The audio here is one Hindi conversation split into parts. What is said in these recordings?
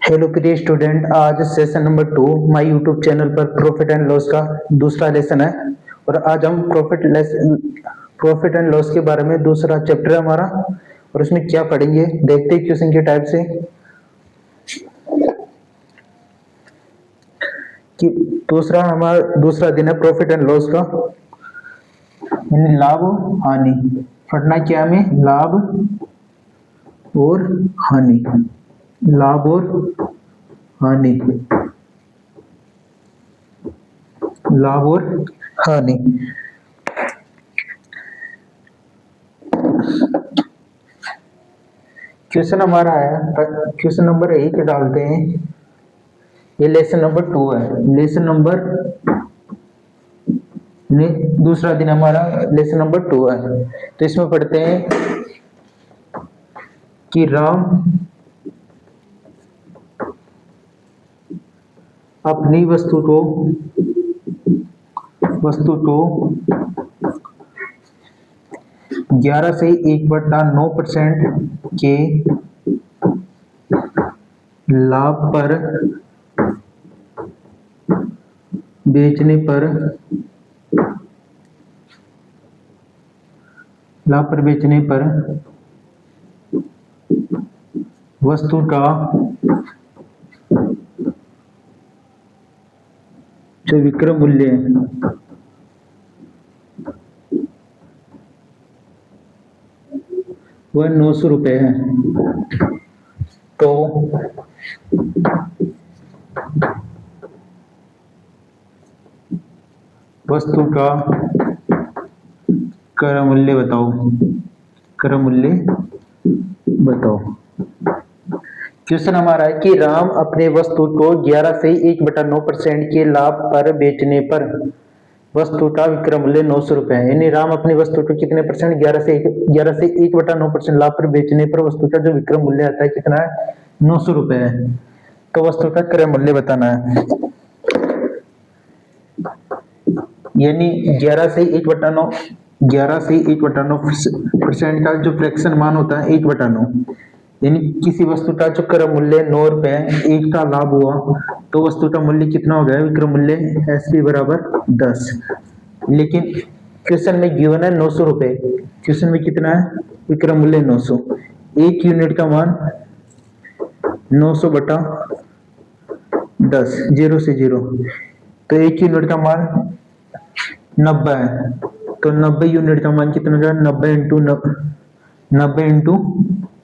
हेलो प्रिय स्टूडेंट, आज session number 2 my YouTube channel पर प्रॉफिट एंड लॉस का दूसरा लेसन है। और आज हम प्रॉफिट एंड लॉस के बारे में दूसरा चैप्टर है हमारा, और उसमें क्या पढ़ेंगे देखते हैं क्वेश्चन के टाइप से। कि दूसरा दिन है प्रॉफिट एंड लॉस का, यानी लाभ और हानि। पढ़ना क्या हमें? लाभ और हानि, लाभ और हानि, लाभ और हानि। क्वेश्चन हमारा है, क्वेश्चन नंबर 1 डालते हैं। ये लेसन नंबर 2 है। लेसन नंबर दूसरा दिन हमारा लेसन नंबर 2 है। तो इसमें पढ़ते हैं कि राम अपनी वस्तु को 11 से 1/9% के लाभ पर बेचने पर वस्तु का जो विक्रय मूल्य है वह 900 रुपये है। तो वस्तु का क्रय मूल्य बताओ, क्रय मूल्य बताओ। क्वेश्चन हमारा है कि राम अपने वस्तु को 11 से 1/9% के लाभ पर बेचने पर वस्तु का विक्रय मूल्य 900 रुपये है। यानी राम अपनी वस्तु को कितने परसेंट? 11 से 1/9% लाभ पर बेचने पर वस्तु का जो विक्रय मूल्य आता है कितना है? 900 रुपये है। तो वस्तु का क्रय मूल्य बताना है। यानी 11 से 1/9% का जो फ्रैक्शन मान होता है 1/9, यानी किसी वस्तु का जो क्रय मूल्य 9 रुपए, 1 का लाभ हुआ तो वस्तु का मूल्य कितना हो गया? विक्रय मूल्य एसपी बराबर 10। लेकिन क्वेश्चन में गिवन है 900 रुपए। क्वेश्चन में कितना है? विक्रय मूल्य 900। एक यूनिट का मान 900 बटा 10, 0 से 0। तो एक यूनिट का मान 90 है। तो 90 यूनिट का मान कितना हो जाएगा? 90 इंटू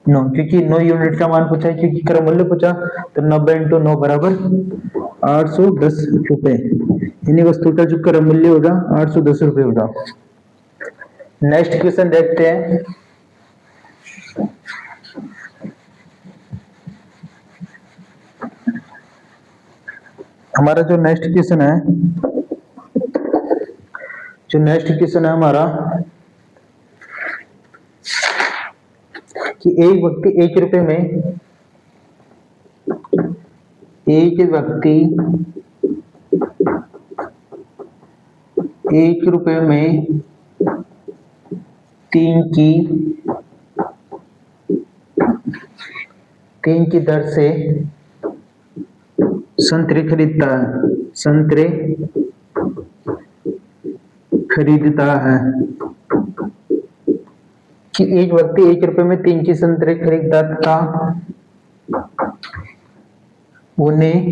9, क्योंकि 9 यूनिट का मान पूछा है, क्योंकि क्रय मूल्य पूछा। तो 90 इंटू 9 बराबर 810 रुपए। यानी वस्तु का जो क्रय मूल्य होगा 810 रुपए होगा। नेक्स्ट क्वेश्चन देखते हैं। हमारा जो नेक्स्ट क्वेश्चन है हमारा, कि एक व्यक्ति 1 रुपए में 3 की दर से संतरे खरीदता है। कि एक व्यक्ति 1 रुपए में 3 की संतरे खरीदता था, उन्हें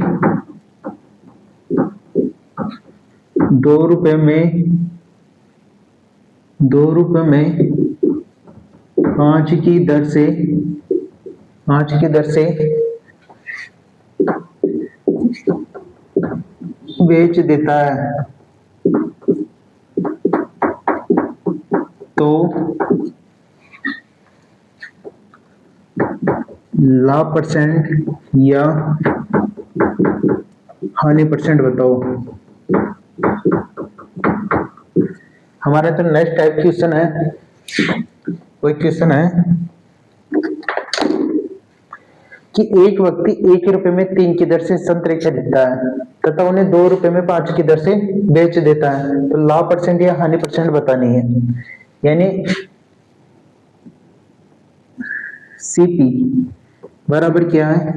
2 रुपए में 5 की दर से बेच देता है। तो लाभ परसेंट या हानि परसेंट बताओ। हमारा तो नेक्स्ट टाइप क्वेश्चन है, वही क्वेश्चन है कि एक व्यक्ति 1 रुपए में 3 की दर से संतरे खरीदता है तथा उन्हें 2 रुपए में 5 की दर से बेच देता है। तो लाभ परसेंट या हानि परसेंट बतानी है। यानी सीपी बराबर क्या है?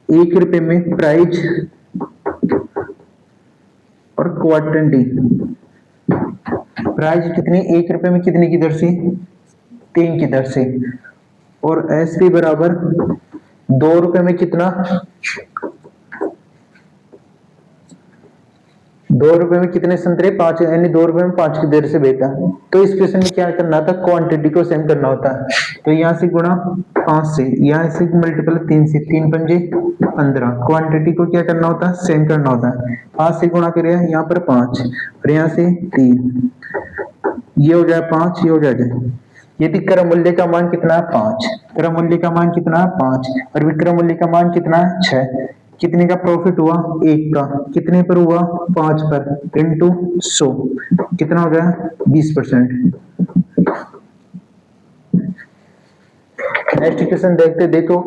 ₹1 में प्राइस और क्वांटिटी। प्राइस कितनी, ₹1 में कितने की दर से, 3 की दर से। और एसपी बराबर ₹2 में कितना, ₹2 में कितने संतरे, 5, यानी ₹2 में 5 की दर से बेचा। तो इस क्वेश्चन में क्या करना था, क्वांटिटी को सेम करना होता है। तो यहाँ से गुणा 5 से, यहाँ से मल्टीपल 3 से, 3 पंजे 15। क्वांटिटी को क्या करना होता है, सेम करना होता है। 5 से गुणा करिए, यहाँ पर 5 और यहाँ से 3, ये हो जाए 5, ये हो जाए। यदि क्रम मूल्य का मान कितना है, 5, क्रम मूल्य का मान कितना है 5 और विक्रम मूल्य का मान कितना है 6, कितने का प्रॉफिट हुआ, 1 का, कितने पर हुआ, 5 पर, इंटू 100, कितना हो गया, 20%। नेक्स्ट क्वेश्चन देखते, देखो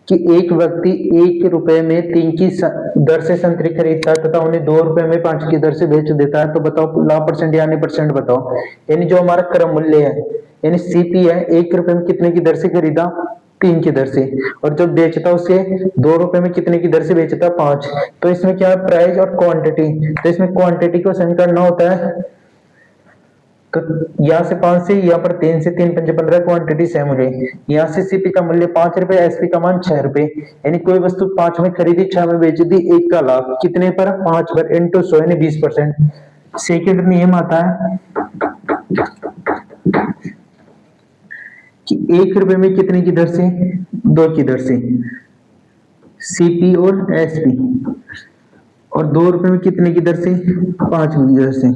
कि एक व्यक्ति ₹1 में 3 की दर से संतरी खरीदता है तथा उन्हें ₹2 में 5 की दर से बेच देता है, तो बताओ ला परसेंट यानी परसेंट बताओ। यानी जो हमारा क्रम मूल्य है, यानी सीपी है, ₹1 में कितने की दर से खरीदा, 3 की दर से, और जब बेचता उसे ₹2 में कितने की दर से बेचता, 5। तो इसमें क्या है, प्राइस और क्वांटिटी। तो इसमें क्वांटिटी को सेम करना होता है, तो यहाँ से 5 से, यहाँ पर 3 से, 3 पंजे 15, क्वांटिटी सेम हो जाएगी। यहाँ से सीपी का मूल्य ₹5, एसपी का मान ₹6। यानी कोई वस्तु 5 में खरीदी, 6 में बेच दी, 1 का लाभ कितने पर, 5 पर, इंटू 100 यानी 20%। सेकेंड नियम आता है कि ₹1 में कितने की दर से, 2 की दर से, सीपी और एसपी, और ₹2 में कितने की दर से, 5 की दर से।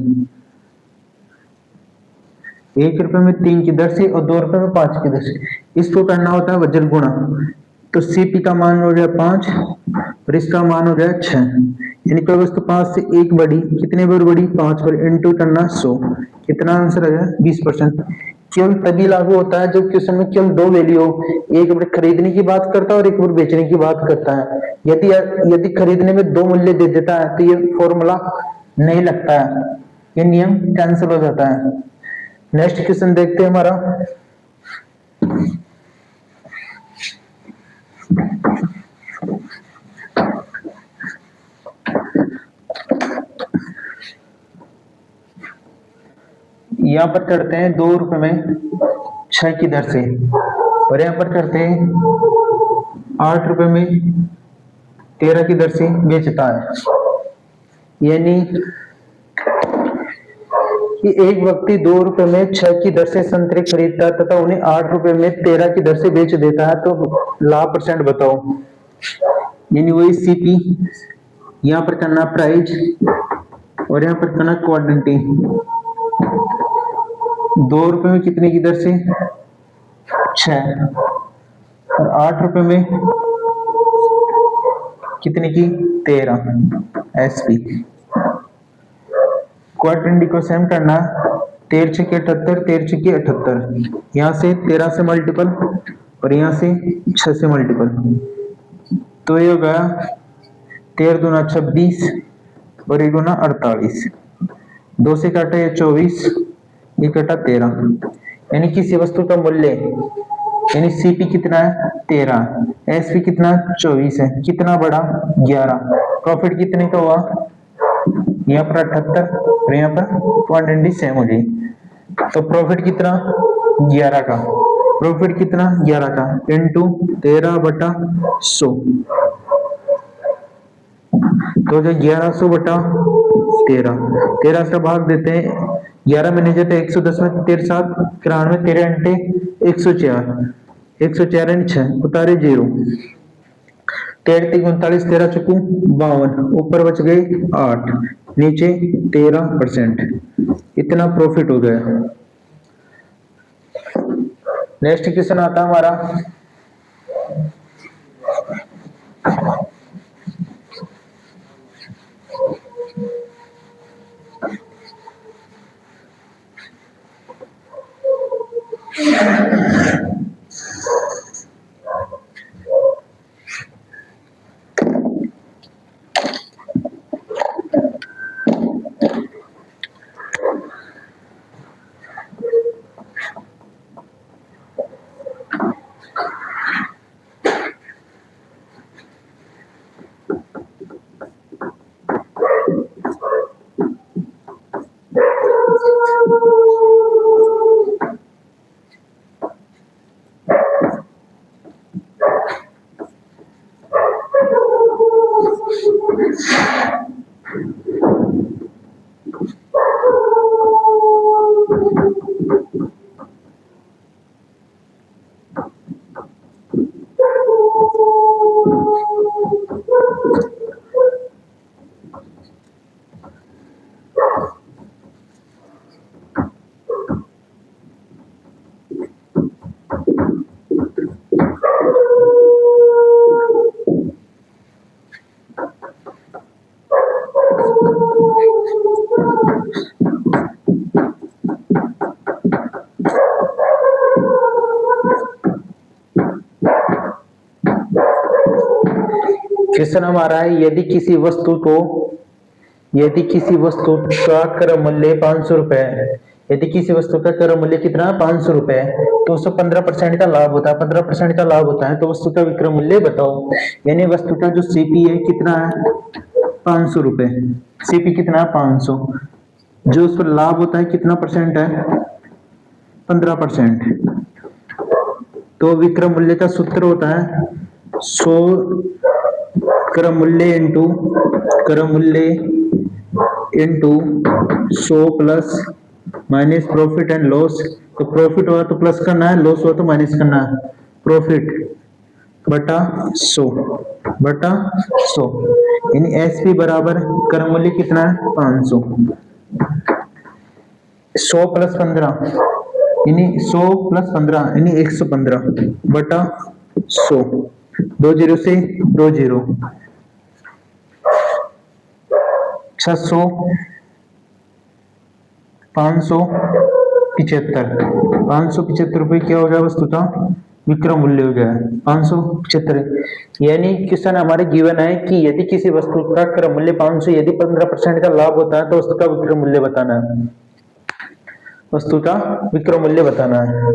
₹1 में 3 की दर से और ₹2 में 5 की दर से। इसको करना होता है वजन गुणा। तो सीपी का मान हो गया 5 और इसका मान हो गया 6, यानी कोई वस्तु 5 से 1 बढ़ी, कितने बार बढ़ी, 5 पर, इंटू करना 100, कितना आंसर आ गया, 20%। केवल तभी लागू होता है जब क्वेश्चन में केवल 2 वैल्यू हो, एक बार खरीदने की बात करता है और एक बार बेचने की बात करता है। यदि यदि खरीदने में 2 मूल्य दे देता है तो ये फॉर्मूला नहीं लगता है, ये नियम कैंसिल हो जाता है। नेक्स्ट क्वेश्चन देखते हैं हमारा, यहाँ पर करते हैं ₹2 में 6 की दर से, और यहाँ पर करते हैं ₹8 में 13 की दर से बेचता है। यानी कि एक व्यक्ति ₹2 में 6 की दर से संतरे खरीदता है तथा उन्हें ₹8 में 13 की दर से बेच देता है, तो लाभ परसेंट बताओ। यानी वही सीपी, यहाँ पर करना प्राइस और यहाँ पर करना क्वांटिटी। ₹2 में कितने की दर से, 6, और ₹8 में कितने की, 13 एसपी। क्वाड्रेंटी को सेम करना, 13 छके 78, 13 छके 78, यहाँ से 13 से मल्टीपल और यहाँ से 6 से मल्टीपल, तो ये हो गया 13 दूना 26 और 1 गुना 48, 2 से काटा ये 24, ये कटा 13। यानी किसी वस्तु का मूल्य, यानी सीपी कितना है, 13, एसपी कितना, 24 है, कितना बड़ा, 11, प्रॉफिट कितने का हुआ, यहाँ पर 78 और यहाँ पर क्वांटिटी सेम हो गई, तो प्रॉफिट कितना, 11 का, प्रॉफिट कितना, 11 का, इंटू 13/100, तो जो 1100 बटा 13 से भाग देते हैं, 11 में नहीं जाते, 110 में 13 7 93, 13 अंटे 104, 104 यानी 6, उतारे 0, 13 3 39, 13 चुकू 52, ऊपर बच गए 8, नीचे 13%, इतना प्रॉफिट हो गया। नेक्स्ट क्वेश्चन आता है हमारा, क्वेश्चन हमारा है यदि किसी वस्तु का क्रय मूल्य 500 रुपए है, यदि किसी वस्तु का क्रय मूल्य कितना 500 रुपए है तो उसको 15% का लाभ होता है, 15% का लाभ होता है तो वस्तु का विक्रय मूल्य बताओ। यानी वस्तु का जो सीपी है कितना है 500 रुपए, सीपी कितना है 500, जो उस पर लाभ होता है कितना परसेंट है 15%। तो विक्रय मूल्य का सूत्र होता है 100 क्रय मूल्य into 100 plus minus profit and loss. तो प्रॉफिट हुआ तो प्लस करना है, लॉस हुआ तो माइनस करना है, प्रॉफिट बटा 100 यानी एसपी बराबर क्रय मूल्य कितना है 500, 100 प्लस 15 यानी 100 प्लस 15 यानी 115 बटा 100, 2 जीरो से 2 जीरो, 600 575 रुपए क्या हो गया वस्तु का विक्रय मूल्य हो गया 575। यानी क्वेश्चन हमारे गिवन है कि यदि किसी वस्तु का क्रय मूल्य 500, यदि 15% का लाभ होता है तो वस्तु का विक्रय मूल्य बताना है, वस्तु का विक्रय मूल्य बताना है।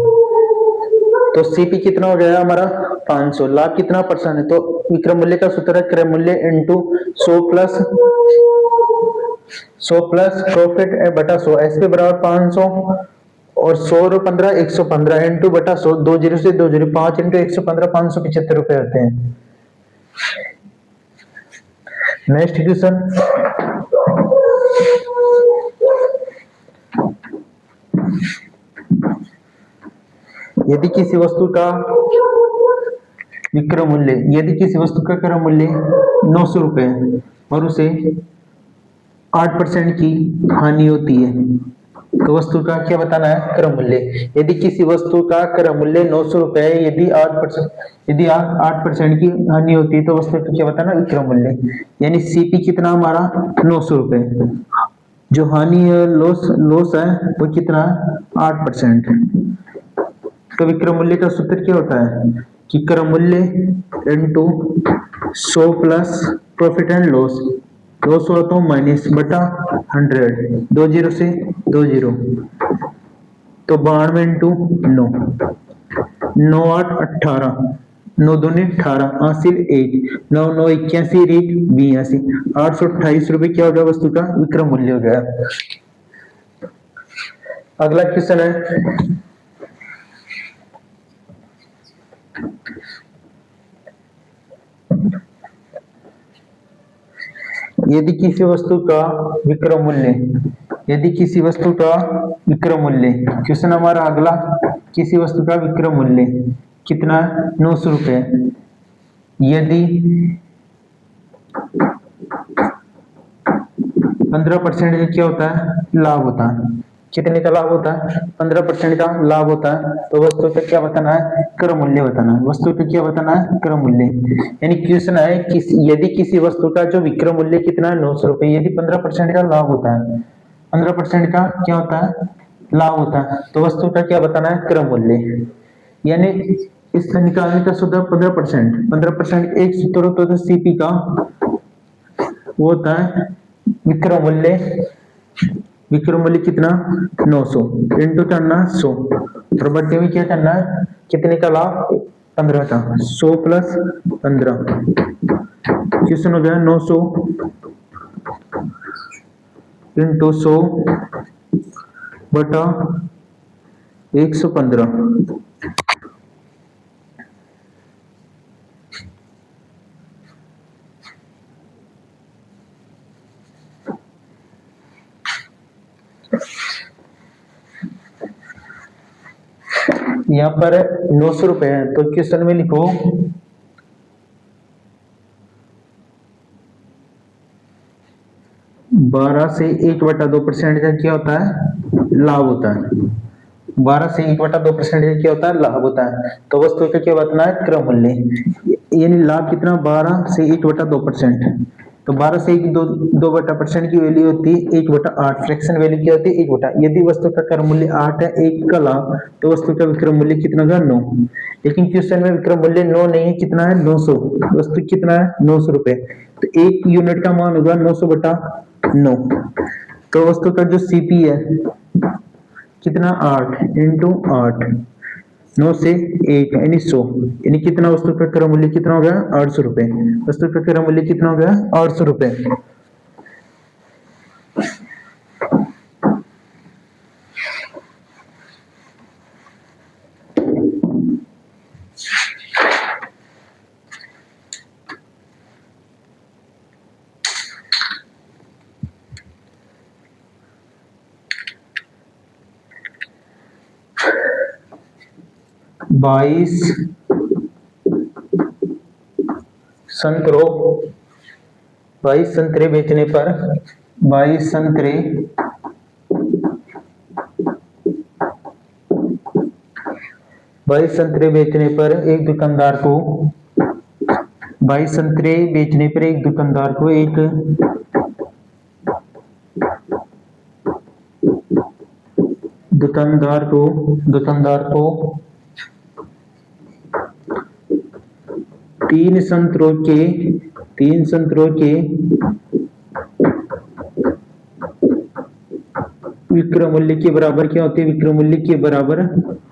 तो सीपी कितना हो गया हमारा 500, लाभ कितना परसेंट है तो विक्रय मूल्य का सूत्र है क्रय मूल्य इंटू 100 प्लस प्रॉफिट बटा 100, एसपी बराबर 500 और 100 और 15 115 इंटू बटा 100, 2 जीरो से 2 जीरो, 5 इंटू 115 575 रुपए होते हैं। नेक्स्ट क्वेश्चन, यदि किसी वस्तु का विक्रय मूल्य, यदि किसी वस्तु का क्रय मूल्य 900 रुपए है और उसे 8% की हानि होती है तो वस्तु का क्या बताना है क्रय मूल्य। यदि किसी वस्तु का क्रय मूल्य 900 रुपए है, यदि 8% की हानि होती है तो वस्तु का क्या बताना विक्रय मूल्य। यानी सीपी कितना हमारा 900 रुपए, जो हानि लॉस है वो कितना 8%। तो विक्रय मूल्य का सूत्र क्या होता है कि क्रय मूल्य into 100 plus profit and loss, loss हुआ तो माइनस बटा 100, 2 जीरो से 2 जीरो, तो 92 इंटू 9, 9 8 18, 9 दूनी 18, हासिल 1, 9 9 81 1 82, 828 रुपए क्या हो गया वस्तु का विक्रय मूल्य हो गया। अगला क्वेश्चन है, यदि किसी वस्तु का विक्रय मूल्य, यदि किसी वस्तु का विक्रय मूल्य, क्वेश्चन हमारा अगला, किसी वस्तु का विक्रय मूल्य कितना 900 रुपए, यदि 15% क्या होता है लाभ होता है, कितने का लाभ होता है 15% का लाभ होता है तो वस्तु का क्या बताना है क्रय मूल्य बताना है, वस्तु का क्या बताना है क्रय मूल्य। यानी क्वेश्चन है कि यदि किसी वस्तु का जो विक्रय मूल्य कितना है 900 रुपए, यदि 15% का लाभ होता है, 15% का क्या होता है लाभ होता है तो वस्तु का क्या बताना है क्रय मूल्य। यानी इसका निकालने का सूत्र 15% एक सूत्र होता है सीपी का, वो होता है विक्रय मूल्य, विक्रय मूल्य कितना 900 इंटू करना 100 और बटे में क्या करना है कितने का लाभ 15 का, 100 प्लस 15 क्वेश्चन हो गया 900 इंटू 100 बटा 115। यहाँ पर 900 रुपए है तो क्वेश्चन में लिखो 12 से 1/2% का क्या होता है लाभ होता है, 12 से 1/2% का क्या होता है लाभ होता है तो वस्तु का क्या बताना है क्रय मूल्य। यानी लाभ कितना 12 से 1/2%, तो 12 से एक 2/% की वैल्यू होती है 1/8। फ्रैक्शन वैल्यू क्या होती है 1/। यदि वस्तु का क्रम मूल्य 8 है, 1 का लाभ, तो वस्तु का विक्रम मूल्य कितना होगा 9। लेकिन क्वेश्चन में विक्रम मूल्य 9 नहीं है, कितना है 900। वस्तु कितना है 900 रुपए, तो 1 यूनिट का मान होगा 900/9। तो वस्तु का जो सीपी है कितना 8 इंटू 8, 9 से 1 यानी 100, यानी कितना वस्तु का क्रय मूल्य कितना हो गया 800 रुपए। वस्तु का क्रय मूल्य कितना हो गया 800 रुपए। बाईस संतरे बेचने पर 22 संतरे बेचने पर एक दुकानदार को 22 संतरे बेचने पर एक दुकानदार को 3 संतरों के विक्रय मूल्य के बराबर क्या होती है, विक्रय मूल्य के बराबर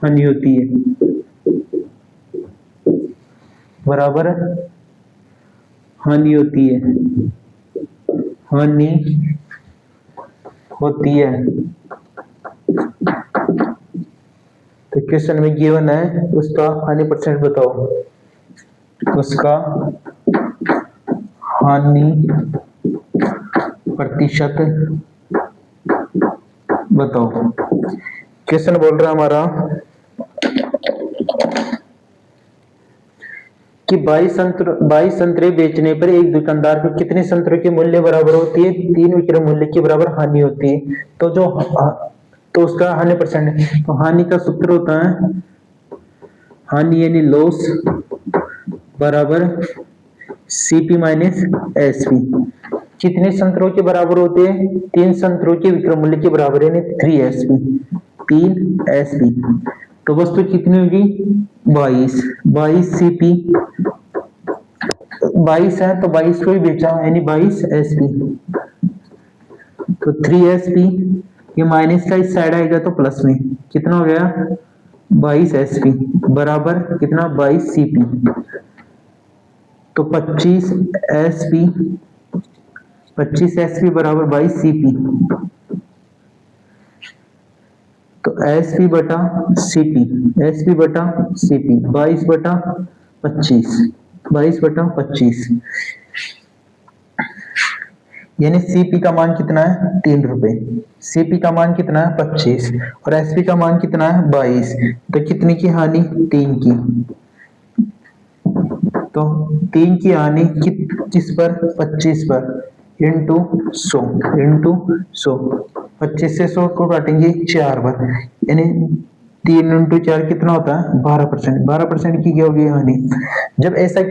हानि होती है, बराबर हानि होती है, हानि होती है। तो क्वेश्चन में गिवन है उसका हानि परसेंट बताओ, उसका हानि प्रतिशत बताओ। क्वेश्चन बोल रहा है हमारा कि 22 संतरे बेचने पर एक दुकानदार को कितने संतरों के मूल्य बराबर होती है, 3 विक्रय मूल्य के बराबर हानि होती है। तो उसका हानि परसेंट, तो हानि का सूत्र होता है हानि यानी लॉस बराबर सीपी माइनस एसपी। कितने संतरों के बराबर होते हैं, 3 संतरों के विक्रय मूल्य के बराबर यानी 3 एसपी। तो वस्तु कितनी होगी 22 सीपी, 22 है तो 22 को ही बेचा यानी 22 एसपी। तो 3 एसपी, ये माइनस का इस साइड आएगा तो प्लस में कितना हो गया 22 एसपी बराबर कितना 22 सीपी। तो 25 एसपी बराबर 22 सीपी। तो एसपी बटा सीपी 22/25 यानी सीपी का मान कितना है 3 रुपए, सीपी का मान कितना है 25 और एसपी का मान कितना है 22। तो कितनी की हानि 3 की। तो 3 की हानि किस पर 25 पर इंटू 100 25 से 100 को काटेंगे 4 बार यानी 3 इंटू 4 कितना होता है 12% की क्या होगी हानि। जब ऐसा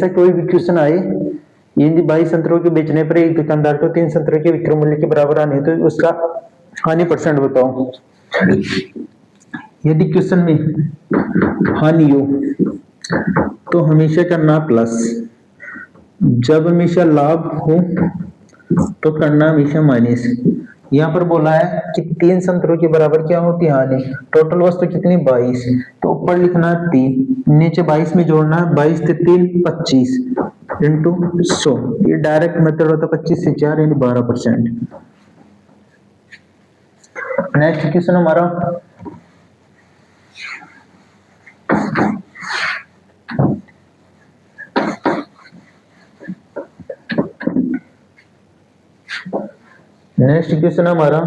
कोई भी क्वेश्चन आए यदि 22 संतरों के बेचने पर एक दुकानदार को 3 संतरों के विक्रय मूल्य के बराबर आने तो उसका हानि परसेंट बताओ। यदि क्वेश्चन में हानि हो तो हमेशा करना प्लस, जब हमेशा लाभ हो तो करना हमेशा माइनस। यहाँ पर बोला है कि 3 संतरों के बराबर क्या होती है हानि, टोटल वस्तु कितनी 22, तो ऊपर लिखना है 3, नीचे 22 में जोड़ना है 22 से 3 25 इंटू 100। ये डायरेक्ट मेथड होता है 25 से 4 यानी 12%। नेक्स्ट क्वेश्चन हमारा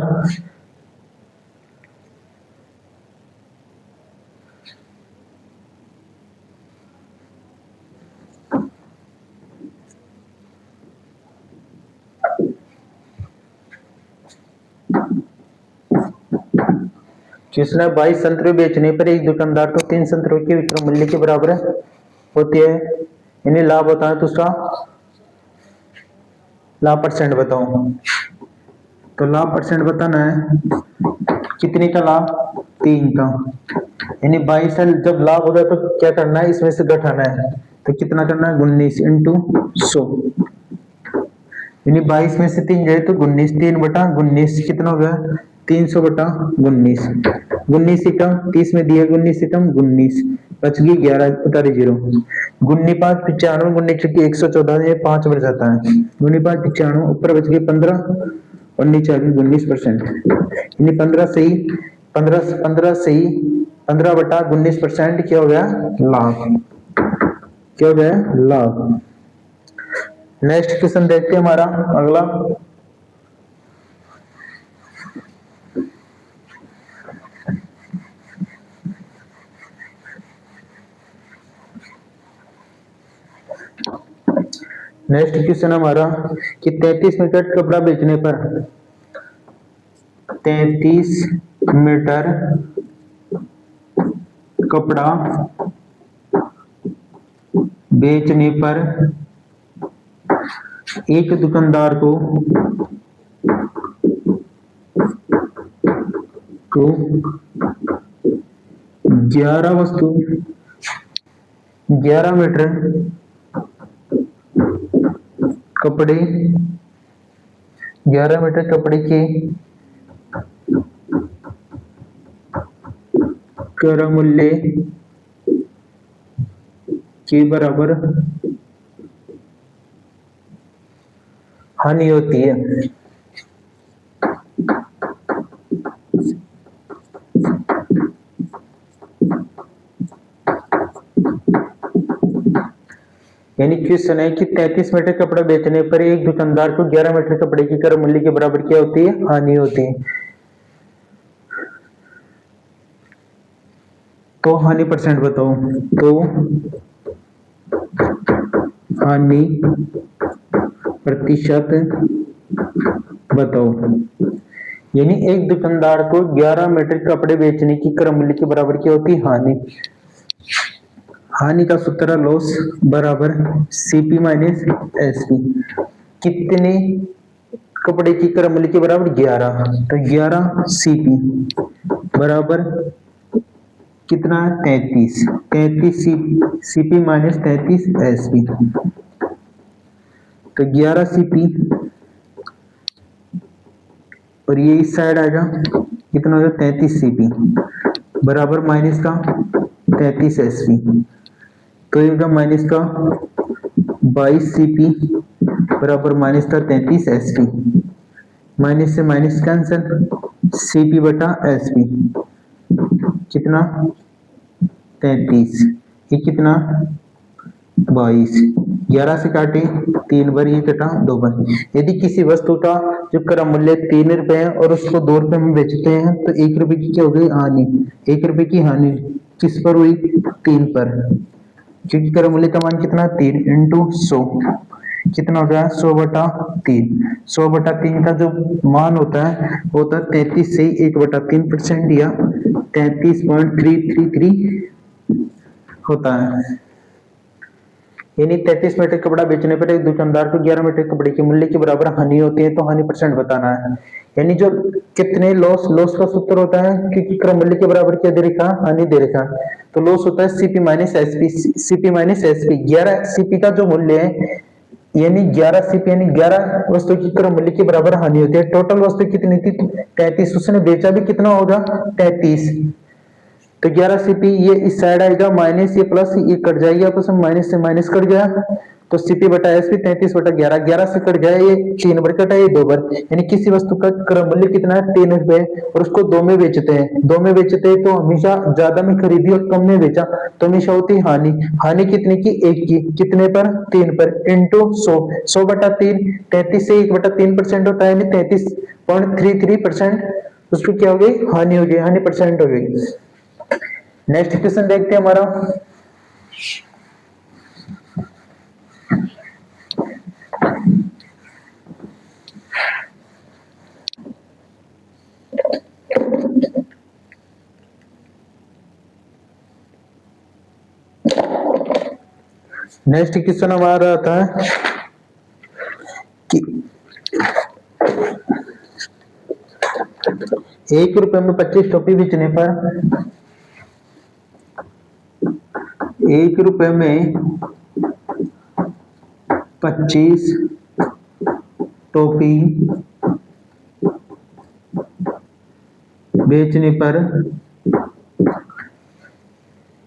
क्वेश्चन है 22 संतरे बेचने पर एक दुकानदार को 3 संतरों के विक्रय मूल्य के बराबर होती है यानी लाभ होता है तो उसका लाभ परसेंट बताओ। तो लाभ परसेंट बताना है, कितने का लाभ, 3 का। यानी 22 है, जब लाभ होगा तो क्या करना है, इसमें से घटाना है। तो कितना करना है, 19 इंटू 100। यानी 22 में से 3 गए तो 19, 3/19 कितना हो गया, 300/19। 19 से कम 30 में दिया, 19 से कम 19, बच गई 11, उतारे 0। 19×5 95, 19 114, ये 5 बढ़ जाता है। 19×5 95, ऊपर बच गए 15 और नीचे आ गई 19%। यानी 15 से ही 15/19% क्या हो गया, लाभ। क्या हो गया, लाभ। नेक्स्ट क्वेश्चन देखते हैं हमारा अगला। नेक्स्ट क्वेश्चन हमारा कि 33 मीटर कपड़ा बेचने पर, 33 मीटर कपड़ा बेचने पर एक दुकानदार को 11 मीटर कपड़े 11 मीटर कपड़े के क्रय मूल्य के बराबर हानि होती है। यानी क्वेश्चन है कि 33 मीटर कपड़ा बेचने पर एक दुकानदार को 11 मीटर कपड़े की क्रय मूल्य के बराबर क्या होती है, हानि होती है। तो हानि परसेंट बताओ। तो हानि प्रतिशत बताओ। यानी एक दुकानदार को 11 मीटर कपड़े बेचने की क्रय मूल्य के बराबर क्या होती है, हानि। हानि का सूत्र है लॉस बराबर सीपी माइनस एसपी। कितने कपड़े की क्रय मूल्य के बराबर, 11। तो 11 सीपी बराबर कितना, 33। 33 सीपी माइनस 33 एसपी। तो 11 सीपी और ये इस साइड आएगा, कितना होगा, 33 सीपी बराबर माइनस का 33 एसपी। तो ये होगा माइनस का 22 सीपी बराबर माइनस का 33 एसपी। माइनस से माइनस कैंसिल, सीपी बटा एसपी कितना, 33। ये कितना, 22। 11 से काटे 3 बार, ये कटा 2 बार। यदि किसी वस्तु का जो क्रय मूल्य 3 रुपए है और उसको 2 रुपए में बेचते हैं तो 1 रुपए की क्या हो गई, हानि। 1 रुपए की हानि किस पर हुई, 3 पर, क्योंकि क्रय मूल्य का मान कितना, 3 इंटू 100 कितना हो गया, 100/3। 100/3 का जो मान होता है वो होता है 33 से 1/3% या 33.333 होता है। यानी 33 मीटर कपड़ा बेचने पर एक दुकानदार को 11 मीटर कपड़े के मूल्य के बराबर हानि होती है। तो हानि परसेंट बताना है। यानी जो कितने लॉस का सूत्र होता है, क्योंकि क्रय मूल्य के बराबर क्या दे रखा, हानि दे रखा, तो लॉस होता है CP minus SP. CP minus SP 11 CP का जो मूल्य है, यानी 11 सीपी यानी 11 वस्तु की क्रय मूल्य के बराबर हानि होती है। टोटल वस्तु कितनी थी, 33। उसने बेचा भी कितना होगा, 33। तो 11 सीपी, ये इस साइड आएगा माइनस, ये प्लस, ये कट जाएगा आपस में, माइनस से माइनस कट गया तो सीपी बटा एसपी 33/11। 11 से कट गया, ये 3 बार कटा, ये 2 बार। यानी किसी वस्तु का क्रय मूल्य कितना है, 3 रुपए और उसको 2 में बेचते हैं। 2 में बेचते हैं तो हमेशा ज्यादा में खरीदी और कम में बेचा तो हमेशा होती हानि। हानि कितने की, 1 की। कितने पर, 3 पर इंटू 100। 100/3, 33 से 1/3% होता है, 33.33%। उसको क्या हो गई, हानि हो गई, हानि परसेंट हो गई। नेक्स्ट क्वेश्चन देखते हैं हमारा। नेक्स्ट क्वेश्चन हमारा आता है कि ₹1 में 25 टोपी बेचने पर ₹1 में 25 टोपी बेचने पर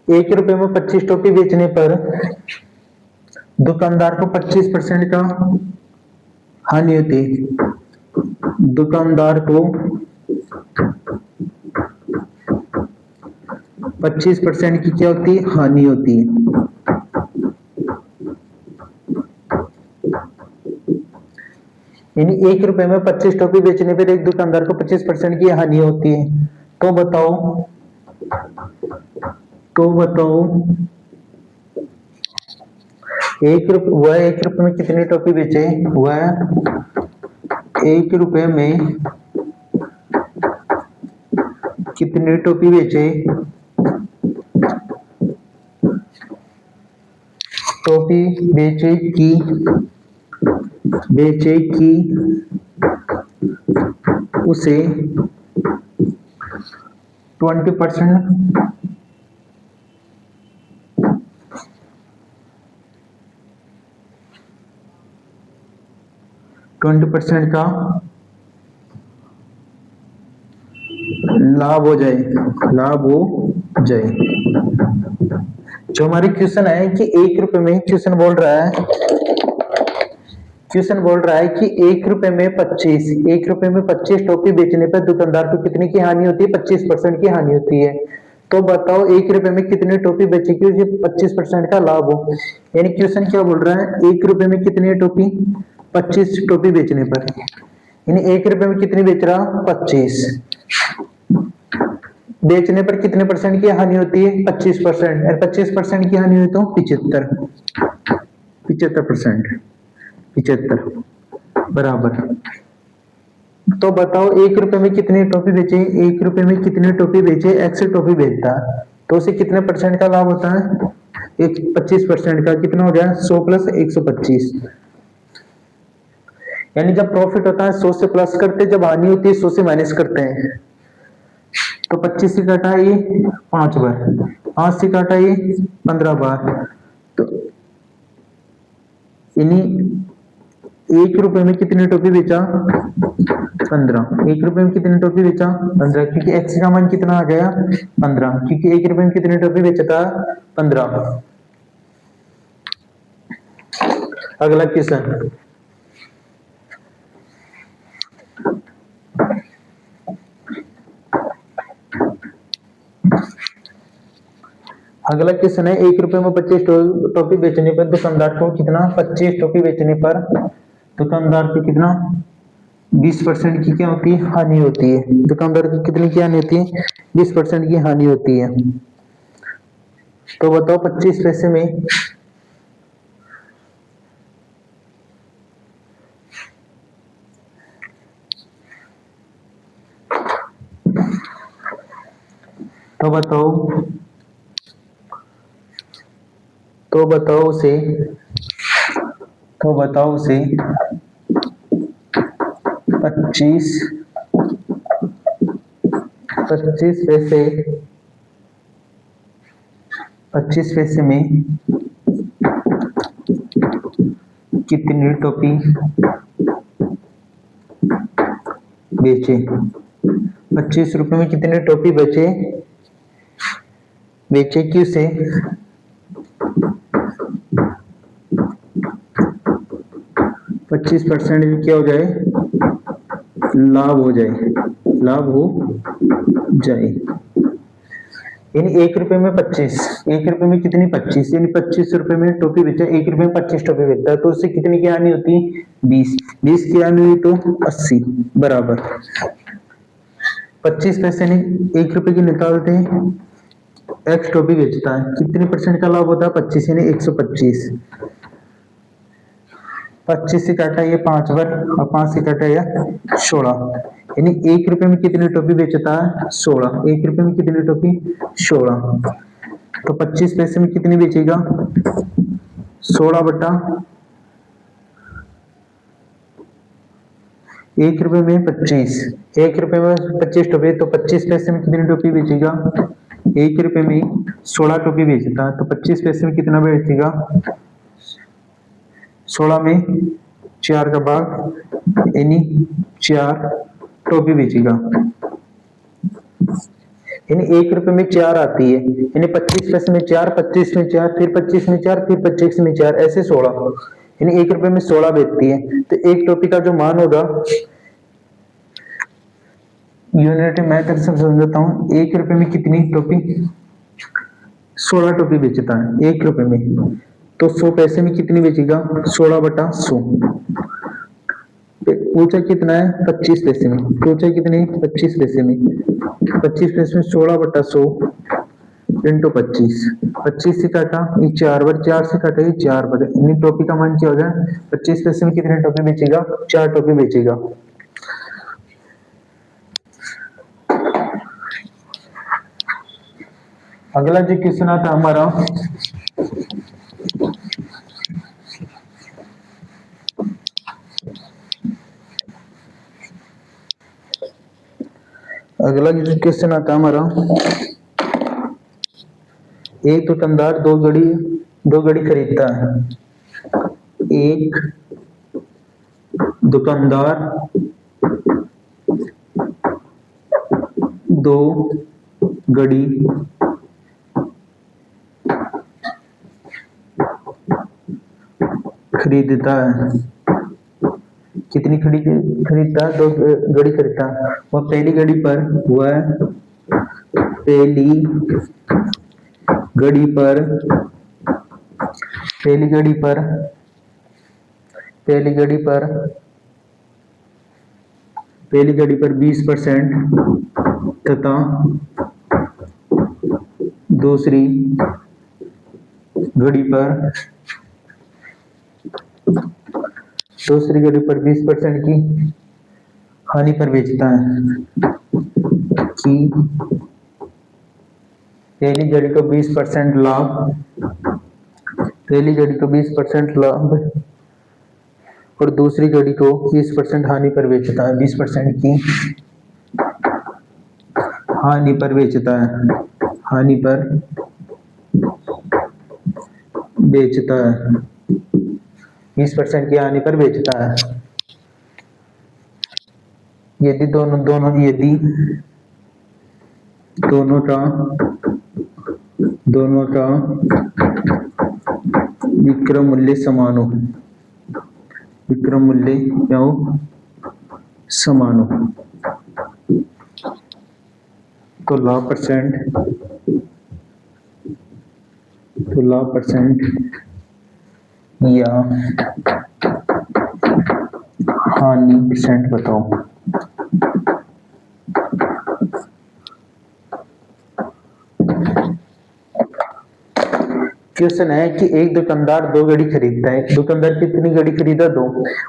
₹1 में 25 टोपी बेचने पर दुकानदार को 25% का हानि होती है। दुकानदार को 25% की क्या होती है? हानि होती है। यानी ₹1 में 25 टोपी बेचने पर एक दुकानदार को 25% की हानि होती है। तो बताओ वह ₹1 में कितनी टोपी बेचे? वह ₹1 में कितनी टोपी बेचे? टोपी बेचे कि उसे 20% का लाभ हो जाए। जो हमारे क्वेश्चन है कि ₹1 में क्वेश्चन बोल रहा है कि ₹1 में 25 टोपी बेचने पर दुकानदार को कितने की हानि होती है? 25% की हानि होती है। तो बताओ ₹1 में कितनी टोपी बेचेगी उसे 25% का लाभ हो। यानी क्वेश्चन क्या बोल रहा है? ₹1 में कितनी टोपी? 25 टोपी बेचने पर, यानी ₹1 में कितनी बेच रहा? 25। बेचने पर कितने परसेंट की हानि होती है? 25%। और 25% की हानि हुई तो 75% बराबर। तो बताओ ₹1 में कितनी टोपी बेचे? ₹1 में कितनी टोपी बेचे? X टोपी बेचता है तो उसे कितने परसेंट का लाभ होता है? 25% का। कितना हो गया? 100 + 125। यानी जब प्रॉफिट होता है 100 से प्लस करते, जब हानि होती है 100 से माइनस करते हैं। तो 25 से काटा ये 5 बार, 5 से काटा ये 15 बार। तो यानी ₹1 में कितनी टोपी बेचा? 15। ₹1 में कितनी टोपी बेचा? 15, क्योंकि X का मान कितना आ गया? 15, क्योंकि ₹1 में कितनी टोपी बेचा था? 15। अगला क्वेश्चन, है ₹1 में 25 टोपी बेचने पर दुकानदार को कितना? 25 टोपी बेचने पर दुकानदार को कितना? 20% की क्या होती है? हानि होती है। दुकानदार की कितनी की हानि होती है? 20% की हानि होती है। तो बताओ 25 पैसे में तो बताओ उसे 25 पैसे में कितनी टोपी बेचे? ₹25 में कितनी टोपी बेचे कि उसे 25% क्या हो जाए? लाभ हो जाए। यानी ₹1 में 25, ₹1 में कितनी? 25, यानी ₹25 में टोपी बेचा, ₹1 में 25 टोपी बेचता है तो उससे कितनी की हानि होती है? 20 की हानि हुई तो 80 बराबर। 25 पैसे ने ₹1 की निकालते हैं, X टोपी बेचता है, कितने परसेंट का लाभ होता है? 25, यानी 125। 25 से काटा ये 5 बार और 5 से काटा ये 16, यानी ₹1 में कितनी टोपी बेचता है? 16। ₹1 में कितनी टोपी? 16। तो 25 पैसे में कितनी बेचेगा? 16 बटा 1 रुपए में 25, 1 रुपए में 25 टोपी, तो 25 पैसे में कितनी टोपी बेचेगा? 1 रुपए में 16 टोपी बेचता है, तो 25 पैसे में कितना बेचेगा? 16 में 4 का भाग यानी 4 टोपी बेचेगा। यानी 1 रुपए में 4 आती है, यानी 25 पैसे में 4, 25 में 4, फिर 25 में 4, फिर 25 में 4, ऐसे 16, यानी 1 रुपए में 16 बेचती है। तो एक टोपी का जो मान होगा, यूनिट मेथड से समझाता हूँ, 1 रुपए में कितनी टोपी? 16 टोपी बेचता है 1 रुपए में, तो 100 पैसे में कितनी बेचेगा? 16/100। पूछा कितना है? 25 पैसे में। पूछा कितने? 25 पैसे में। 25 पैसे में 16/100 इंटू 25, 25 से काटा ये 4 बार, 4 से काटा ये 4 बार, यानी टोपी का मान क्या हो गया? 25 पैसे में कितने टोपी बेचेगा? 4 टोपी बेचेगा। अगला जो क्वेश्चन आता हमारा, अगला जो क्वेश्चन आता हमारा, एक दुकानदार दो घड़ी खरीदता है। एक दुकानदार 2 घड़ी खरीदता है। कितनी घड़ी खरीदता है? 2 घड़ी खरीदता है। और पहली घड़ी पर पहली घड़ी पर 20% तथा दूसरी घड़ी पर 20% की हानि पर बेचता है। कि पहली घड़ी को 20% लाभ और दूसरी घड़ी को 20% हानि पर बेचता है। 20% की हानि पर बेचता है। 20% की हानि पर बेचता है। यदि दोनों का विक्रय मूल्य समान हो, तो लाभ परसेंट या हानि परसेंट बताओ। क्वेश्चन है कि एक दुकानदार 2 घड़ी खरीदता है। दुकानदार कितनी घड़ी खरीदा? 2।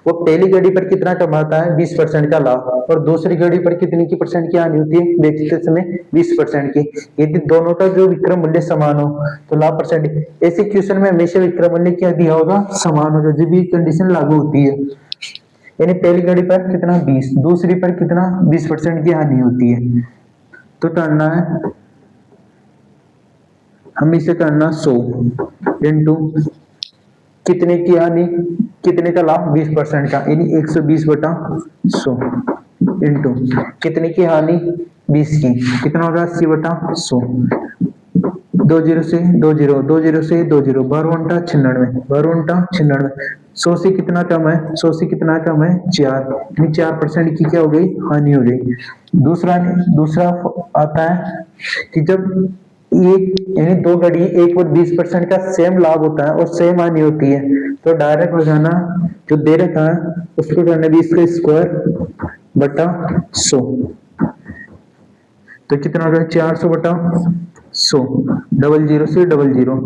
वो पहली घड़ी पर कितना कमाता है? 20% का लाभ, और दूसरी घड़ी पर कितनी की परसेंट की हानि होती है बेचते समय? 20% की। यदि दोनों का जो विक्रय मूल्य समान हो तो लाभ परसेंट। ऐसे क्वेश्चन में हमेशा विक्रय मूल्य क्या दिया होगा? समान होगा, जब भी कंडीशन लागू होती है। यानी पहली घड़ी पर कितना? 20, दूसरी पर कितना? 20% की हानि होती है। तो करना है हम इसे करना 100 इंटू कितने की हानि, कितने का लाभ? 20% का, यानी 120/100 इंटू कितने की हानि? 20 की, कितना होगा? 80/100। 2 0 से 2 0, 2 0 से 2 0, 12 × 96, 100 से कितना कम है? 100 से कितना कम है? 4, यानी 4% की क्या हो गई? हानि हो गई। दूसरा आता है कि जब एक यानी 2 घड़ी एक और 20% का सेम लाभ होता है और सेम हानि होती है, तो डायरेक्ट हो जाना जो दे रखा है उसको करना 20² 100, तो कितना होगा? 400/100। 00 से 00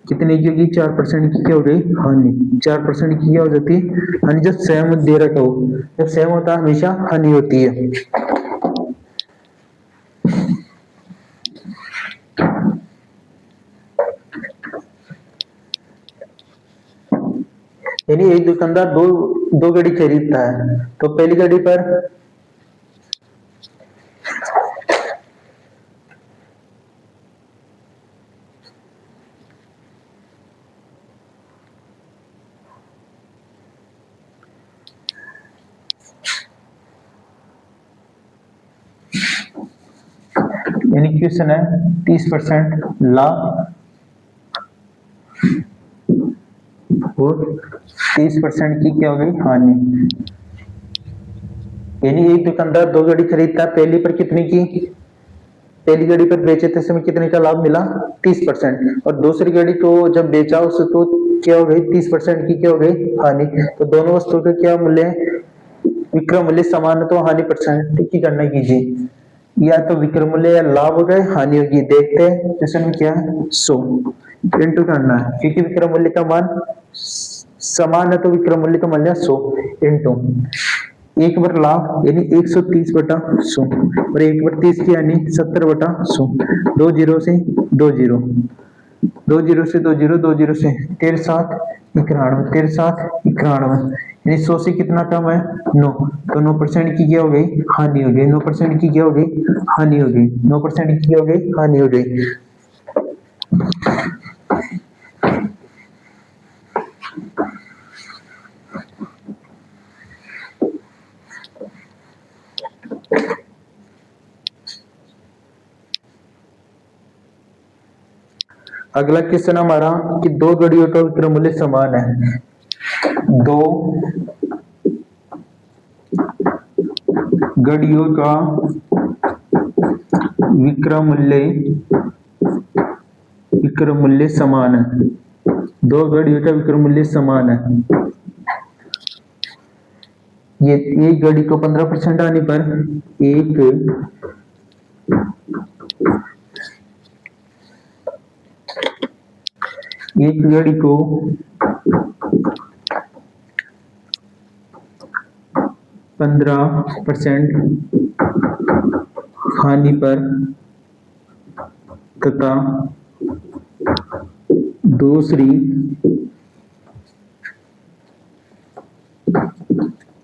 कितने की होगी? 4% की क्या हो गई? हानि। 4% की क्या हो जाती है? हानि। जब सेम दे रखा हो, जब सेम होता है हमेशा हानि होती है। यानी एक दुकानदार 2 दो घड़ी खरीदता है तो पहली घड़ी पर यानी क्वेश्चन है 30% लाभ और 30% की क्या हो गई हानि। यानी एक दुकानदार दो घड़ी खरीदता है, पहली पर कितने की, पहली घड़ी पर बेचे थे समय कितने का लाभ मिला 30%, और दूसरी घड़ी को जब बेचा उसको क्या हो गई 30% की क्या हो गई हानि। तो दोनों वस्तुओं का क्या मूल्य है, विक्रय मूल्य समान है तो हानि परसेंट की गणना कीजिए। या तो विक्रय मूल्य या लाभ हो गए हानि होगी, देखते हैं क्वेश्चन में क्या है 100 इंटू करना है क्योंकि विक्रय मूल्य का मान समान है तो विक्रय मूल्य का मूल्य 100 इंटू एक बार लाभ यानी 130 बटा 100 और एक बार 30 की यानी 70 बटा 100, दो जीरो से दो जीरो, दो जीरो से दो जीरो, दो जीरो से 93 93 यानी 100 से कितना कम है 9, तो 9% की क्या हो गई हानि हो गई, 9% की क्या हो गई हानि हो गई, 9% की क्या हो गई हानि हो गई। अगला क्वेश्चन हमारा कि दो घड़ियों का विक्रय मूल्य समान है, दो घड़ियों का विक्रय मूल्य समान है, दो घड़ियों का विक्रय मूल्य समान है। ये एक घड़ी को 15% आने पर एक घड़ी को 15% हानि पर तथा दूसरी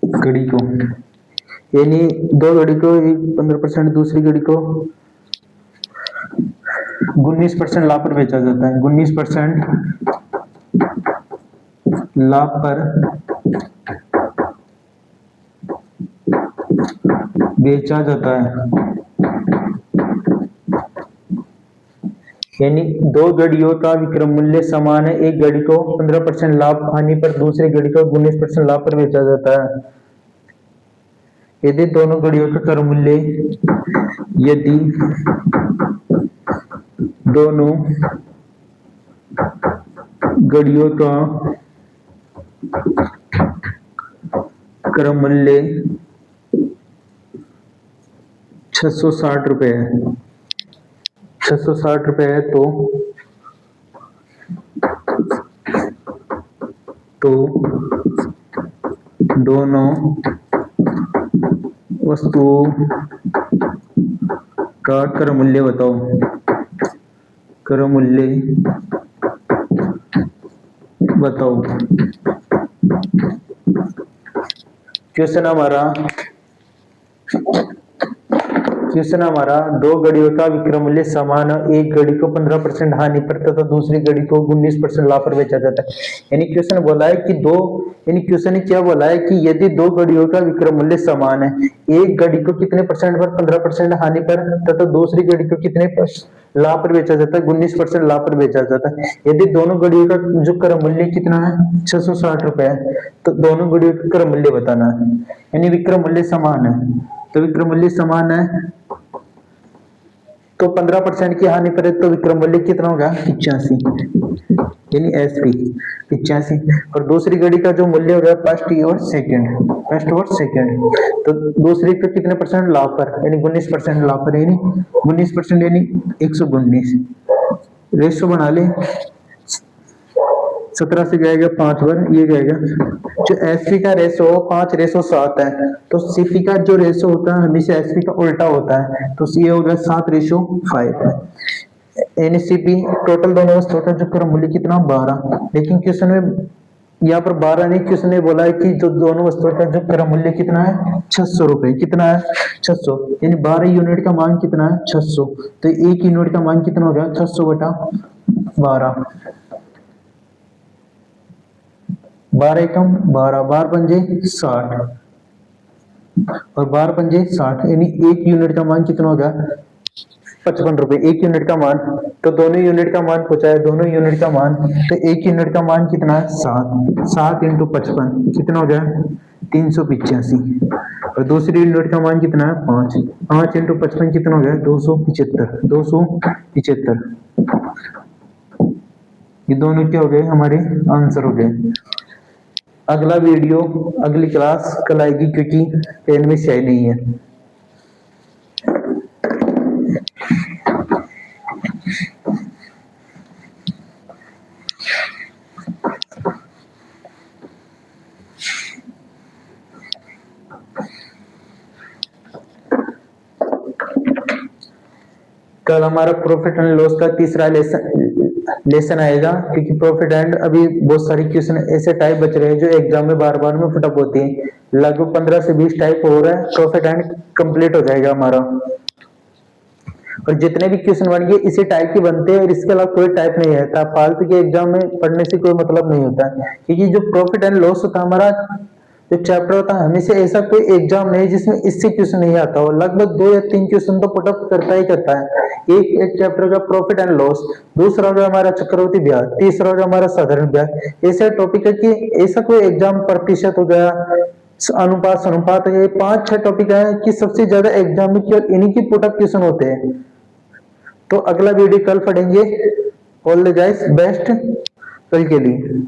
घड़ी को यानी दो घड़ी को 15%, दूसरी घड़ी को 19% लाभ पर बेचा जाता है, 19% लाभ पर बेचा जाता है। यानी दो घड़ियों का विक्रय मूल्य समान है, एक घड़ी को 15% लाभ हानि पर दूसरी घड़ी को 19% लाभ पर बेचा जाता है। यदि दोनों घड़ियों का क्रय मूल्य यदि दोनों घड़ियों का क्रय मूल्य 660 रुपए है, 660 रुपए है तो दोनों वस्तुओं का क्रय मूल्य बताओ, क्रय मूल्य बताओ। क्वेश्चन हमारा दो घड़ियों का विक्रय मूल्य समान है, एक घड़ी को 15% हानि पर तथा दूसरी घड़ी को 19% लाभ पर बेचा जाता है। यानी क्वेश्चन बोला है कि क्वेश्चन ने क्या बोला है कि यदि दो घड़ियों का विक्रय मूल्य समान है, एक घड़ी को कितने परसेंट पर 15% हानि पर तथा दूसरी घड़ी को कितने लाभ पर बेचा जाता है 19% लाभ पर बेचा जाता है। यदि दोनों घड़ियों का जो क्रय मूल्य कितना है 660 रुपए है, तो दोनों घड़ियों का क्रय मूल्य बताना है। यानी विक्रय मूल्य समान है, तो विक्रय मूल्य समान है तो 15% की हानि पर तो विक्रय मूल्य कितना होगा 85, यानी एसपी 85, और दूसरी घड़ी का जो मूल्य होगा फर्स्ट और सेकंड, तो दूसरी पे कितने परसेंट लाभ पर यानी 19% लाभ पर, यानी 19% यानी 119। रेशो बना ले, 17 से जाएगा 5 बार, ये जाएगा जो एसपी का रेशो 5:7 है, तो सीपी का जो रेशो होता है हमेशा एसपी का उल्टा होता है, तो ये होगा 7:5 है। एनसीपी टोटल दोनों वस्तुओं का जो क्रय मूल्य कितना 12, लेकिन क्वेश्चन में यहाँ पर 12 नहीं, क्वेश्चन ने बोला है कि जो दोनों वस्तुओं का जो क्रय मूल्य कितना है 600 रुपए, कितना है 600, यानी 12 यूनिट का मान कितना है 600, तो एक यूनिट का मान कितना हो गया 600 बटा 12, 12 एकम 12, 12 पंजे 60 और 12 पंजे 60, यानी एक यूनिट का मान कितना होगा 55 रुपए, एक यूनिट का मान। तो दोनों यूनिट का मान पूछा है, दोनों यूनिट का मान, तो एक यूनिट का मान कितना है 7, 7 इंटू 55 कितना हो गया 385, और दूसरी यूनिट का मान कितना है 5, 5 इंटू 55 कितना हो गया 275, 275। ये दोनों क्या हो गए हमारे आंसर हो गए। अगला वीडियो अगली क्लास कल आएगी क्योंकि पेन में स्याही नहीं है। कल हमारा प्रॉफिट एंड लॉस का तीसरा लेसन आएगा, क्योंकि प्रॉफिट एंड अभी बहुत सारी क्वेश्चन ऐसे टाइप बच रहे हैं जो एग्जाम में बार बार में फुटअप होती है। लगभग 15 से 20 टाइप हो रहा है, प्रॉफिट एंड कंप्लीट हो जाएगा हमारा। और जितने भी क्वेश्चन बनेंगे इसी टाइप के बनते हैं, और इसके अलावा कोई टाइप नहीं रहता। फालतू के एग्जाम में पढ़ने से कोई मतलब नहीं होता है, क्योंकि जो प्रॉफिट एंड लॉस होता है हमारा जो चैप्टर होता है, हमेशा ऐसा कोई एग्जाम नहीं जिसमें इससे क्वेश्चन नहीं आता हो। लगभग 2 या 3 क्वेश्चन तो पुटअप करता ही करता है। एक चैप्टर का प्रॉफिट एंड लॉस, दूसरा जो हमारा चक्रवृद्धि ब्याज, तीसरा जो हमारा साधारण ब्याज। ऐसा टॉपिक है कि ऐसा कोई एग्जाम प्रतिशत हो गया, अनुपात अनुपात, ये 5-6 टॉपिक है कि सबसे ज्यादा एग्जाम में इन्हीं की पुटअप क्वेश्चन होते हैं। तो अगला वीडियो कल पढ़ेंगे। ऑल द गाइस बेस्ट कल के लिए।